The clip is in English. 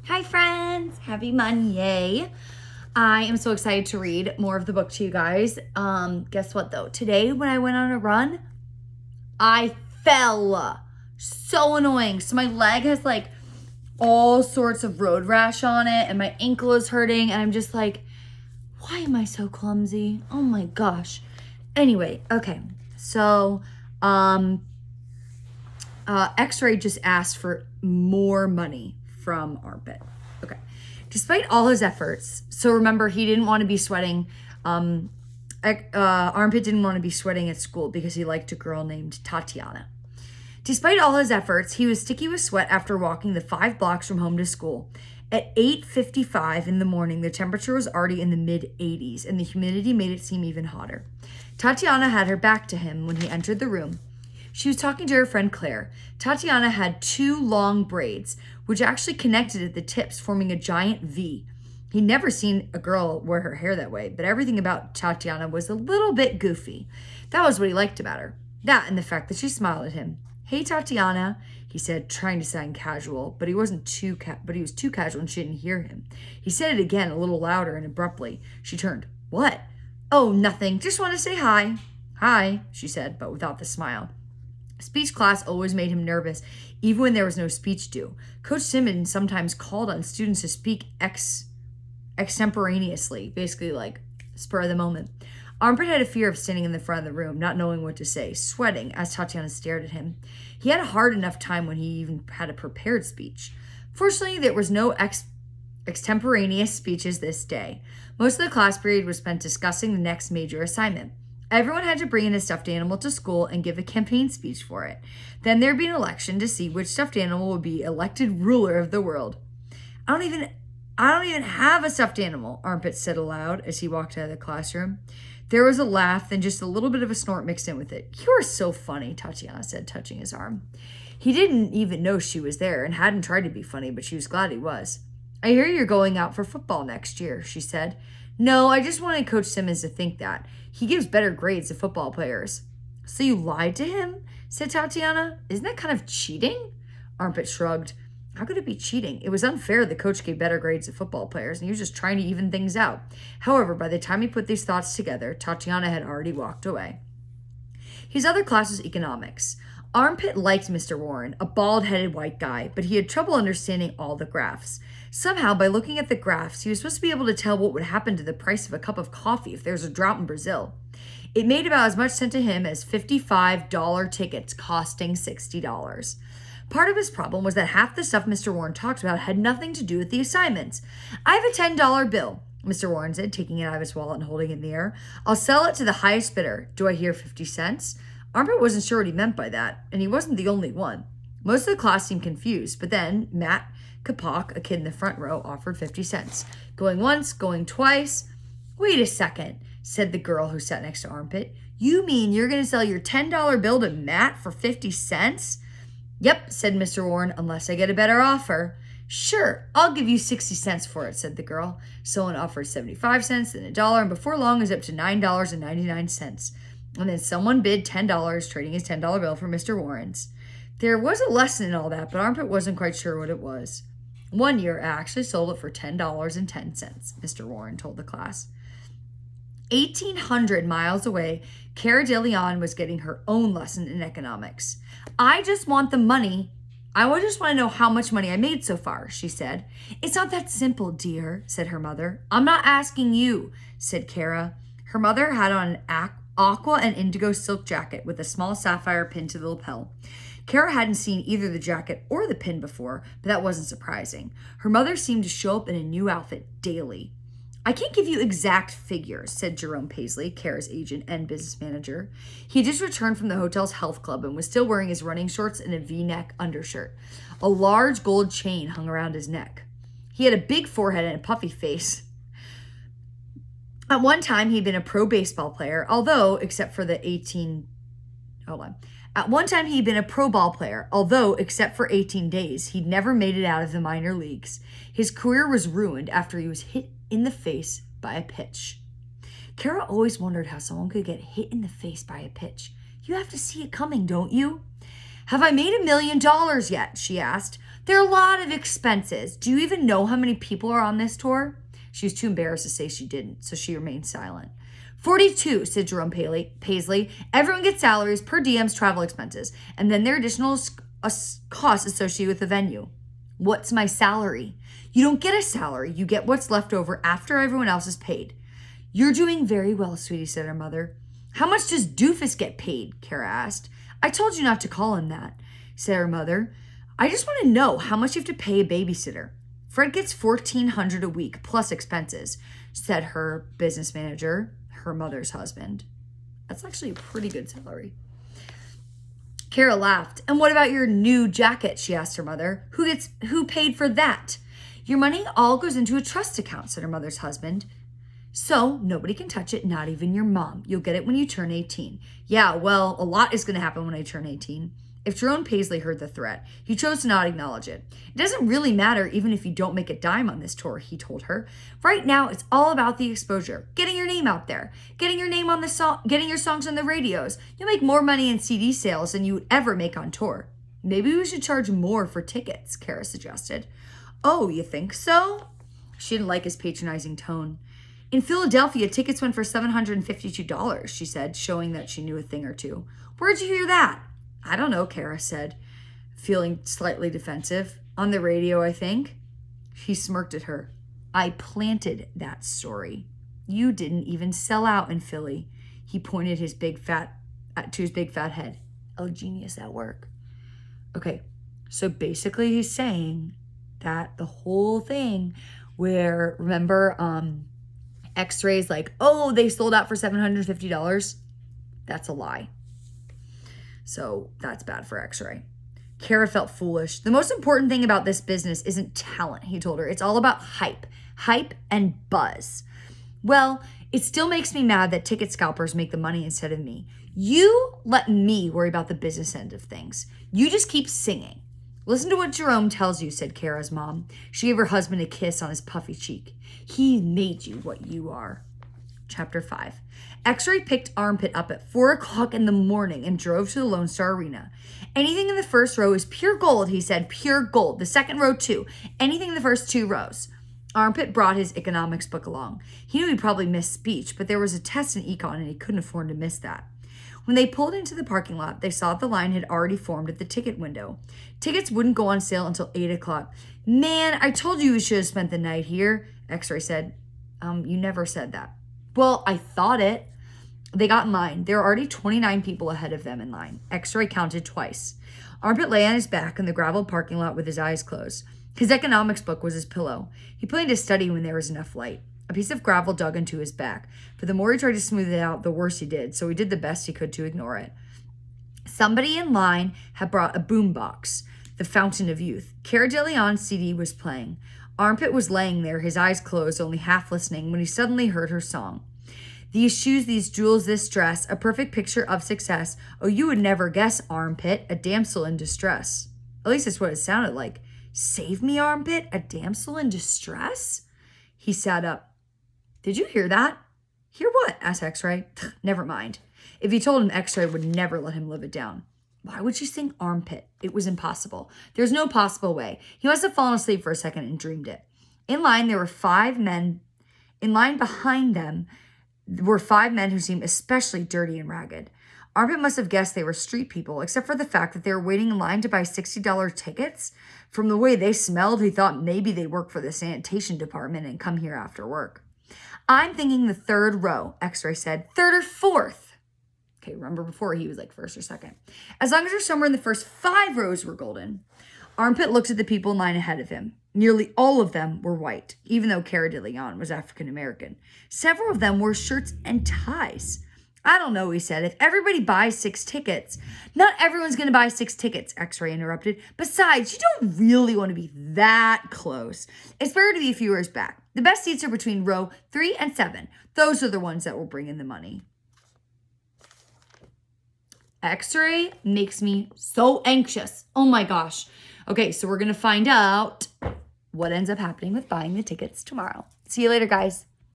Hi friends, happy Monday. I am so excited to read more of the book to you guys. Guess what though? Today when I went on a run, I fell. So annoying. So my leg has like all sorts of road rash on it and my ankle is hurting and I'm just like, why am I so clumsy? Oh my gosh. Anyway, okay. So, X-Ray just asked for more money from Armpit. Okay. Despite all his efforts, so remember, he didn't want to be sweating. Armpit didn't want to be sweating at school because he liked a girl named Tatiana. Despite all his efforts, he was sticky with sweat after walking the 5 blocks from home to school. At 8:55 in the morning, the temperature was already in the mid-80s, and the humidity made it seem even hotter. Tatiana had her back to him when he entered the room. She was talking to her friend Claire. Tatiana had 2 long braids, which actually connected at the tips, forming a giant V. He'd never seen a girl wear her hair that way, but everything about Tatiana was a little bit goofy. That was what he liked about her. That and the fact that she smiled at him. "Hey, Tatiana," he said, trying to sound casual, but he was too casual and she didn't hear him. He said it again, a little louder and abruptly. She turned. "What?" "Oh, nothing. Just want to say hi." "Hi," she said, but without the smile. Speech class always made him nervous, even when there was no speech due. Coach Simmons sometimes called on students to speak extemporaneously, basically like spur of the moment. Armpit had a fear of standing in the front of the room, not knowing what to say, sweating as Tatiana stared at him. He had a hard enough time when he even had a prepared speech. Fortunately, there was no extemporaneous speeches this day. Most of the class period was spent discussing the next major assignment. Everyone had to bring in a stuffed animal to school and give a campaign speech for it. Then there'd be an election to see which stuffed animal would be elected ruler of the world. I don't even have a stuffed animal," Armpit said aloud as he walked out of the classroom. There was a laugh, then just a little bit of a snort mixed in with it. "You are so funny," Tatiana said, touching his arm. He didn't even know she was there and hadn't tried to be funny, but she was glad he was. "I hear you're going out for football next year," she said. "No, I just wanted Coach Simmons to think that. He gives better grades to football players." "So you lied to him?" said Tatiana. "Isn't that kind of cheating?" Armpit shrugged. "How could it be cheating? It was unfair the coach gave better grades to football players, and he was just trying to even things out." However, by the time he put these thoughts together, Tatiana had already walked away. His other class was economics. Armpit liked Mr. Warren, a bald-headed white guy, but he had trouble understanding all the graphs. Somehow, by looking at the graphs, he was supposed to be able to tell what would happen to the price of a cup of coffee if there was a drought in Brazil. It made about as much sense to him as $55 tickets costing $60. Part of his problem was that half the stuff Mr. Warren talked about had nothing to do with the assignments. "I have a $10 bill," Mr. Warren said, taking it out of his wallet and holding it in the air. "I'll sell it to the highest bidder. Do I hear 50 cents? Armpit wasn't sure what he meant by that, and he wasn't the only one. Most of the class seemed confused, but then Matt Kapak, a kid in the front row, offered 50 cents. Going once, going twice. "Wait a second," said the girl who sat next to Armpit. "You mean you're going to sell your $10 bill to Matt for 50 cents? "Yep," said Mr. Warren, "unless I get a better offer." "Sure, I'll give you 60 cents for it," said the girl. Someone offered 75 cents, then $1, and before long it was up to $9.99. And then someone bid $10, trading his $10 bill for Mr. Warren's. There was a lesson in all that, but Armpit wasn't quite sure what it was. "One year, I actually sold it for $10.10, Mr. Warren told the class. 1,800 miles away, Cara de Leon was getting her own lesson in economics. "I just want the money. I just want to know how much money I made so far," she said. "It's not that simple, dear," said her mother. "I'm not asking you," said Cara. Her mother had on an aqua and indigo silk jacket with a small sapphire pin to the lapel. Cara hadn't seen either the jacket or the pin before, but that wasn't surprising. Her mother seemed to show up in a new outfit daily. "I can't give you exact figures," said Jerome Paisley, Cara's agent and business manager. He had just returned from the hotel's health club and was still wearing his running shorts and a V-neck undershirt. A large gold chain hung around his neck. He had a big forehead and a puffy face. At one time, he'd been a pro baseball player, although, except for 18 days, he'd never made it out of the minor leagues. His career was ruined after he was hit in the face by a pitch. Cara always wondered how someone could get hit in the face by a pitch. You have to see it coming, don't you? "Have I made $1 million yet?" she asked. There are a lot of expenses. Do you even know how many people are on this tour? She was too embarrassed to say she didn't, so she remained silent. 42, said Jerome Paisley. Everyone gets salaries, per diems, travel expenses, and then there are additional costs associated with the venue. What's my salary? You don't get a salary. You get what's left over after everyone else is paid. You're doing very well, sweetie, said her mother. How much does Doofus get paid? Kara asked. I told you not to call him that, said her mother. I just want to know how much you have to pay a babysitter. Fred gets $1,400 a week plus expenses, said her business manager, her mother's husband. That's actually a pretty good salary. Kara laughed. And what about your new jacket? She asked her mother. Who paid for that? Your money all goes into a trust account, said her mother's husband. So nobody can touch it, not even your mom. You'll get it when you turn 18. Yeah, well, a lot is going to happen when I turn 18. If Jerome Paisley heard the threat, he chose to not acknowledge it. It doesn't really matter even if you don't make a dime on this tour, he told her. Right now, it's all about the exposure, getting your name out there, getting your name on the song, getting your songs on the radios. You'll make more money in CD sales than you would ever make on tour. Maybe we should charge more for tickets, Kara suggested. Oh, you think so? She didn't like his patronizing tone. In Philadelphia, tickets went for $752, she said, showing that she knew a thing or two. Where'd you hear that? I don't know, Kara said, feeling slightly defensive. On the radio, I think. He smirked at her. I planted that story. You didn't even sell out in Philly. He pointed to his big fat head. Oh, genius at work. Okay, so basically he's saying that the whole thing where, remember, X-Ray's like, oh, they sold out for $750. That's a lie. So that's bad for X-Ray. Kara felt foolish. The most important thing about this business isn't talent, he told her. It's all about hype and buzz. Well, it still makes me mad that ticket scalpers make the money instead of me. You let me worry about the business end of things. You just keep singing. Listen to what Jerome tells you, said Kara's mom. She gave her husband a kiss on his puffy cheek. He made you what you are. Chapter 5. X-Ray picked Armpit up at 4 o'clock in the morning and drove to the Lone Star Arena. Anything in the first row is pure gold, he said. Pure gold. The second row, too. Anything in the first 2 rows. Armpit brought his economics book along. He knew he'd probably miss speech, but there was a test in econ and he couldn't afford to miss that. When they pulled into the parking lot, they saw the line had already formed at the ticket window. Tickets wouldn't go on sale until 8 o'clock. Man, I told you we should have spent the night here, X-Ray said. You never said that. Well, I thought it. They got in line. There were already 29 people ahead of them in line. X-Ray counted twice. Armpit lay on his back in the gravel parking lot with his eyes closed. His economics book was his pillow. He planned to study when there was enough light. A piece of gravel dug into his back, but the more he tried to smooth it out, the worse he did, so he did the best he could to ignore it. Somebody in line had brought a boombox, the Fountain of Youth. Cara DeLeon's CD was playing. Armpit was laying there, his eyes closed, only half listening, when he suddenly heard her song. These shoes, these jewels, this dress, a perfect picture of success. Oh, you would never guess, Armpit, a damsel in distress. At least that's what it sounded like. Save me, Armpit, a damsel in distress? He sat up. Did you hear that? Hear what? Asked X-Ray. Never mind. If he told him, X-Ray would never let him live it down. Why would she sing Armpit? It was impossible. There's no possible way. He must have fallen asleep for a second and dreamed it. In line, there were 5 men. In line behind them were 5 men who seemed especially dirty and ragged. Armpit must have guessed they were street people, except for the fact that they were waiting in line to buy $60 tickets. From the way they smelled, he thought maybe they work for the sanitation department and come here after work. I'm thinking the 3rd row, X-Ray said. 3rd or 4th. Okay, remember before he was like 1st or 2nd. As long as you're somewhere in the first 5 rows were golden. Armpit looked at the people in line ahead of him. Nearly all of them were white, even though Cara DeLeon was African American. Several of them wore shirts and ties. I don't know, he said. If everybody buys 6 tickets, not everyone's going to buy 6 tickets, X-Ray interrupted. Besides, you don't really want to be that close. It's better to be a few rows back. The best seats are between row 3 and 7. Those are the ones that will bring in the money. X-Ray makes me so anxious. Oh my gosh. Okay, so we're going to find out what ends up happening with buying the tickets tomorrow. See you later, guys.